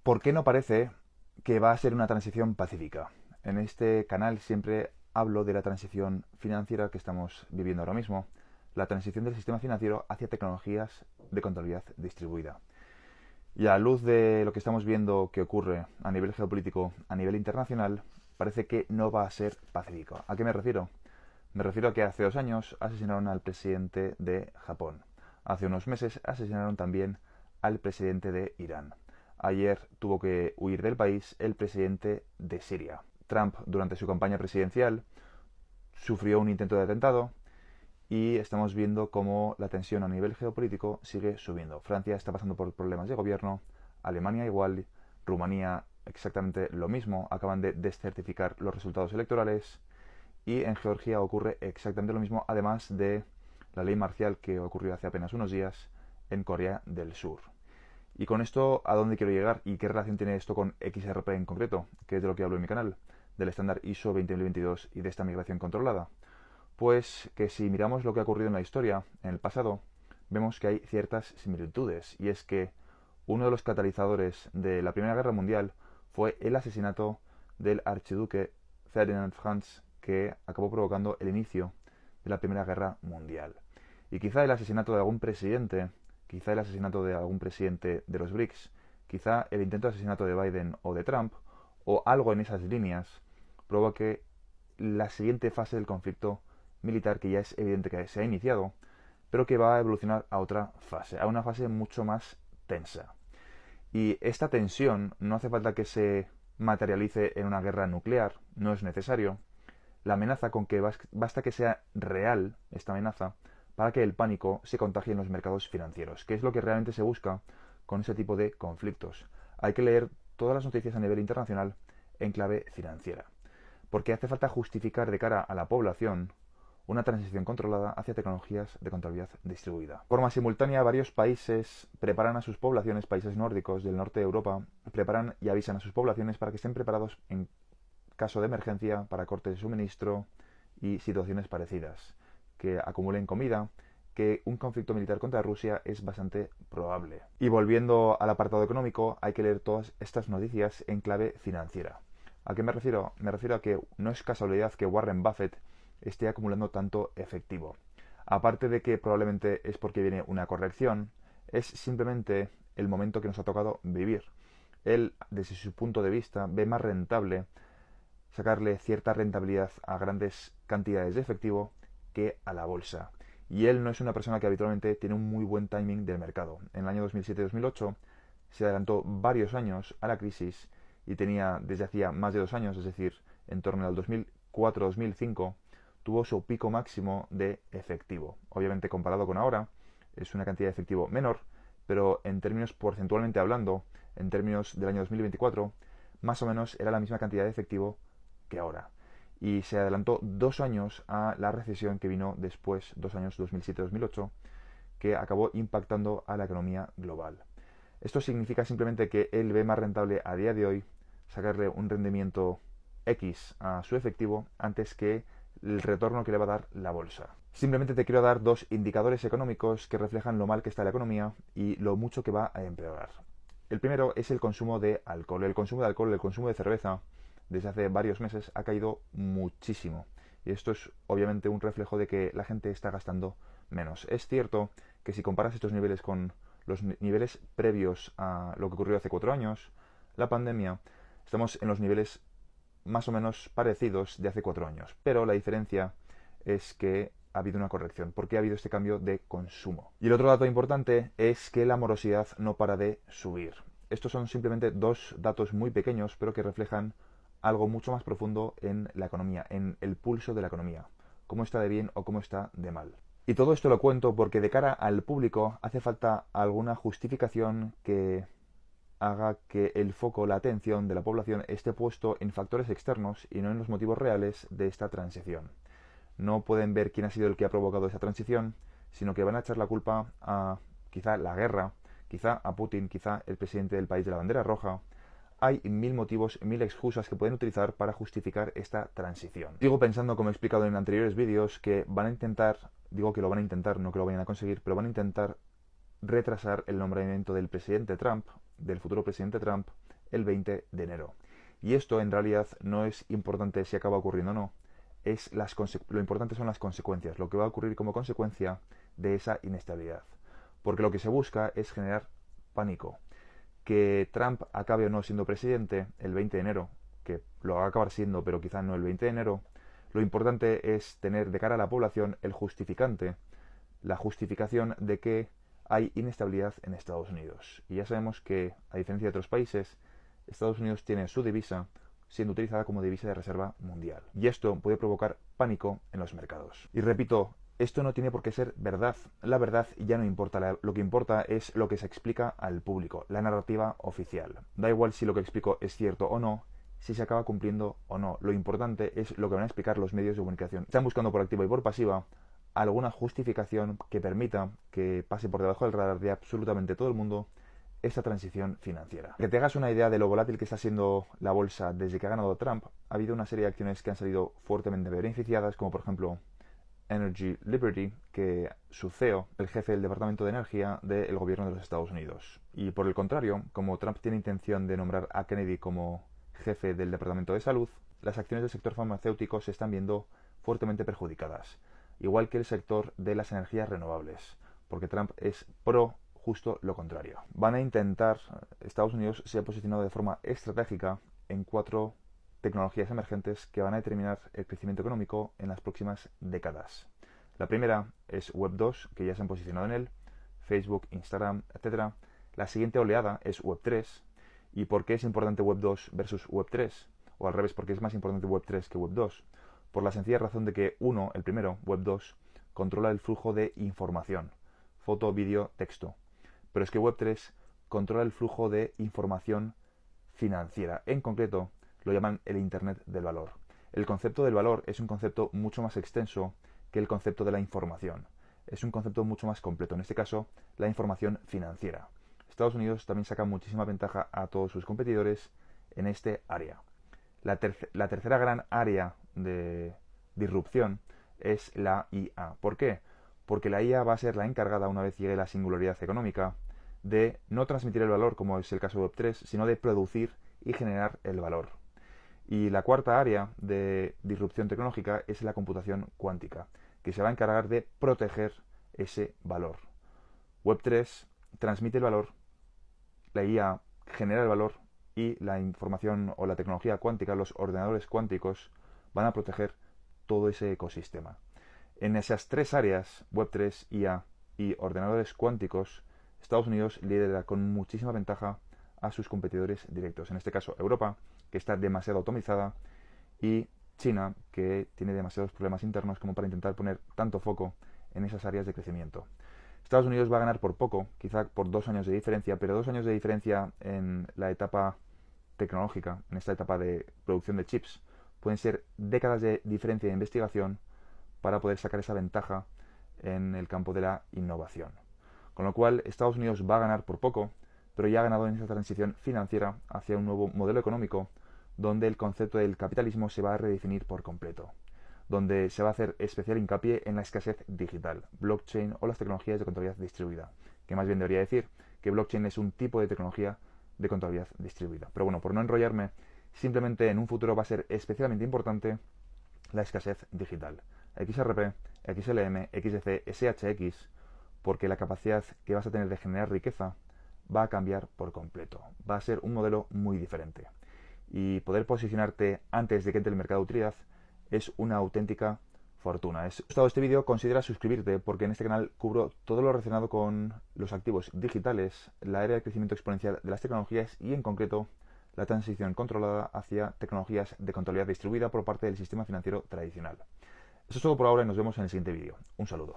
¿Por qué no parece que va a ser una transición pacífica? En este canal siempre hablo de la transición financiera que estamos viviendo ahora mismo, la transición del sistema financiero hacia tecnologías de contabilidad distribuida. Y a la luz de lo que estamos viendo que ocurre a nivel geopolítico, a nivel internacional, parece que no va a ser pacífico. ¿A qué me refiero? Me refiero a que hace 2 años asesinaron al presidente de Japón. Hace unos meses asesinaron también al presidente de Irán. Ayer tuvo que huir del país el presidente de Siria. Trump, durante su campaña presidencial, sufrió un intento de atentado y estamos viendo cómo la tensión a nivel geopolítico sigue subiendo. Francia está pasando por problemas de gobierno, Alemania igual, Rumanía exactamente lo mismo, acaban de descertificar los resultados electorales y en Georgia ocurre exactamente lo mismo, además de la ley marcial que ocurrió hace apenas unos días en Corea del Sur. Y con esto, ¿a dónde quiero llegar? ¿Y qué relación tiene esto con XRP en concreto? Que es de lo que hablo en mi canal, del estándar ISO 20022 y de esta migración controlada. Pues que si miramos lo que ha ocurrido en la historia, en el pasado, vemos que hay ciertas similitudes. Y es que uno de los catalizadores de la Primera Guerra Mundial fue el asesinato del archiduque Ferdinand Franz, que acabó provocando el inicio de la Primera Guerra Mundial. Y quizá el asesinato de algún presidente, quizá el asesinato de algún presidente de los BRICS, quizá el intento de asesinato de Biden o de Trump, o algo en esas líneas, provoque la siguiente fase del conflicto militar que ya es evidente que se ha iniciado, pero que va a evolucionar a otra fase, a una fase mucho más tensa. Y esta tensión no hace falta que se materialice en una guerra nuclear, no es necesario. La amenaza con que basta que sea real esta amenaza para que el pánico se contagie en los mercados financieros, que es lo que realmente se busca con ese tipo de conflictos. Hay que leer todas las noticias a nivel internacional en clave financiera, porque hace falta justificar de cara a la población una transición controlada hacia tecnologías de contabilidad distribuida. De forma simultánea, varios países preparan a sus poblaciones, países nórdicos del norte de Europa, preparan y avisan a sus poblaciones para que estén preparados en caso de emergencia para cortes de suministro y situaciones parecidas, que acumulen comida, que un conflicto militar contra Rusia es bastante probable. Y volviendo al apartado económico, hay que leer todas estas noticias en clave financiera. ¿A qué me refiero? Me refiero a que no es casualidad que Warren Buffett esté acumulando tanto efectivo. Aparte de que probablemente es porque viene una corrección, es simplemente el momento que nos ha tocado vivir. Él, desde su punto de vista, ve más rentable sacarle cierta rentabilidad a grandes cantidades de efectivo que a la bolsa. Y él no es una persona que habitualmente tiene un muy buen timing del mercado. En el año 2007-2008 se adelantó varios años a la crisis y tenía desde hacía más de 2 años, es decir, en torno al 2004-2005, tuvo su pico máximo de efectivo. Obviamente comparado con ahora es una cantidad de efectivo menor, pero en términos porcentualmente hablando, en términos del año 2024, más o menos era la misma cantidad de efectivo que ahora. Y se adelantó 2 años a la recesión que vino después, 2 años, 2007-2008, que acabó impactando a la economía global. Esto significa simplemente que él ve más rentable a día de hoy sacarle un rendimiento X a su efectivo antes que el retorno que le va a dar la bolsa. Simplemente te quiero dar dos indicadores económicos que reflejan lo mal que está la economía y lo mucho que va a empeorar. El primero es el consumo de alcohol. El consumo de alcohol, el consumo de cerveza, desde hace varios meses ha caído muchísimo. Y esto es obviamente un reflejo de que la gente está gastando menos. Es cierto que si comparas estos niveles con los niveles previos a lo que ocurrió hace 4 años, la pandemia, estamos en los niveles más o menos parecidos de hace 4 años. Pero la diferencia es que ha habido una corrección, porque ha habido este cambio de consumo. Y el otro dato importante es que la morosidad no para de subir. Estos son simplemente dos datos muy pequeños, pero que reflejan algo mucho más profundo en la economía, en el pulso de la economía, cómo está de bien o cómo está de mal. Y todo esto lo cuento porque de cara al público hace falta alguna justificación que haga que el foco, la atención de la población esté puesto en factores externos y no en los motivos reales de esta transición. No pueden ver quién ha sido el que ha provocado esa transición, sino que van a echar la culpa a quizá la guerra, quizá a Putin, quizá el presidente del país de la bandera roja. Hay mil motivos, mil excusas que pueden utilizar para justificar esta transición. Sigo pensando, como he explicado en anteriores vídeos, que van a intentar, digo que lo van a intentar, no que lo vayan a conseguir, pero van a intentar retrasar el nombramiento del presidente Trump, del futuro presidente Trump, el 20 de enero. Y esto en realidad no es importante si acaba ocurriendo o no, lo importante son las consecuencias, lo que va a ocurrir como consecuencia de esa inestabilidad. Porque lo que se busca es generar pánico. Que Trump acabe o no siendo presidente el 20 de enero, que lo va a acabar siendo, pero quizá no el 20 de enero, lo importante es tener de cara a la población el justificante, la justificación de que hay inestabilidad en Estados Unidos. Y ya sabemos que, a diferencia de otros países, Estados Unidos tiene su divisa siendo utilizada como divisa de reserva mundial. Y esto puede provocar pánico en los mercados. Y repito, esto no tiene por qué ser verdad. La verdad ya no importa. Lo que importa es lo que se explica al público, la narrativa oficial. Da igual si lo que explico es cierto o no, si se acaba cumpliendo o no. Lo importante es lo que van a explicar los medios de comunicación. Están buscando por activa y por pasiva alguna justificación que permita que pase por debajo del radar de absolutamente todo el mundo esta transición financiera. Que te hagas una idea de lo volátil que está siendo la bolsa desde que ha ganado Trump, ha habido una serie de acciones que han salido fuertemente beneficiadas, como por ejemplo Energy Liberty, que su CEO, el jefe del Departamento de Energía del gobierno de los Estados Unidos. Y por el contrario, como Trump tiene intención de nombrar a Kennedy como jefe del Departamento de Salud, las acciones del sector farmacéutico se están viendo fuertemente perjudicadas, igual que el sector de las energías renovables, porque Trump es pro justo lo contrario. Estados Unidos se ha posicionado de forma estratégica en 4 tecnologías emergentes que van a determinar el crecimiento económico en las próximas décadas. La primera es Web 2, que ya se han posicionado en él, Facebook, Instagram, etc. La siguiente oleada es Web 3. ¿Y por qué es importante Web 2 versus Web 3? O al revés, ¿por qué es más importante Web 3 que Web 2? Por la sencilla razón de que el primero, Web 2, controla el flujo de información, foto, vídeo, texto. Pero es que Web 3 controla el flujo de información financiera. En concreto, lo llaman el Internet del valor. El concepto del valor es un concepto mucho más extenso que el concepto de la información. Es un concepto mucho más completo, en este caso, la información financiera. Estados Unidos también saca muchísima ventaja a todos sus competidores en este área. La tercera gran área de disrupción es la IA. ¿Por qué? Porque la IA va a ser la encargada, una vez llegue la singularidad económica, de no transmitir el valor, como es el caso de Web3, sino de producir y generar el valor. Y la cuarta área de disrupción tecnológica es la computación cuántica, que se va a encargar de proteger ese valor. Web3 transmite el valor, la IA genera el valor y la información o la tecnología cuántica, los ordenadores cuánticos, van a proteger todo ese ecosistema. En esas 3 áreas, Web3, IA y ordenadores cuánticos, Estados Unidos lidera con muchísima ventaja a sus competidores directos. En este caso, Europa, que está demasiado atomizada, y China, que tiene demasiados problemas internos como para intentar poner tanto foco en esas áreas de crecimiento. Estados Unidos va a ganar por poco, quizá por 2 años de diferencia, pero 2 años de diferencia en la etapa tecnológica, en esta etapa de producción de chips, pueden ser décadas de diferencia de investigación para poder sacar esa ventaja en el campo de la innovación. Con lo cual, Estados Unidos va a ganar por poco, pero ya ha ganado en esa transición financiera hacia un nuevo modelo económico donde el concepto del capitalismo se va a redefinir por completo, donde se va a hacer especial hincapié en la escasez digital, blockchain o las tecnologías de contabilidad distribuida, que más bien debería decir que blockchain es un tipo de tecnología de contabilidad distribuida. Pero bueno, por no enrollarme, simplemente en un futuro va a ser especialmente importante la escasez digital. XRP, XLM, XDC, SHX, porque la capacidad que vas a tener de generar riqueza va a cambiar por completo. Va a ser un modelo muy diferente. Y poder posicionarte antes de que entre el mercado de utilidad es una auténtica fortuna. Si te ha gustado este vídeo, considera suscribirte, porque en este canal cubro todo lo relacionado con los activos digitales, la era de crecimiento exponencial de las tecnologías y, en concreto, la transición controlada hacia tecnologías de contabilidad distribuida por parte del sistema financiero tradicional. Eso es todo por ahora y nos vemos en el siguiente vídeo. Un saludo.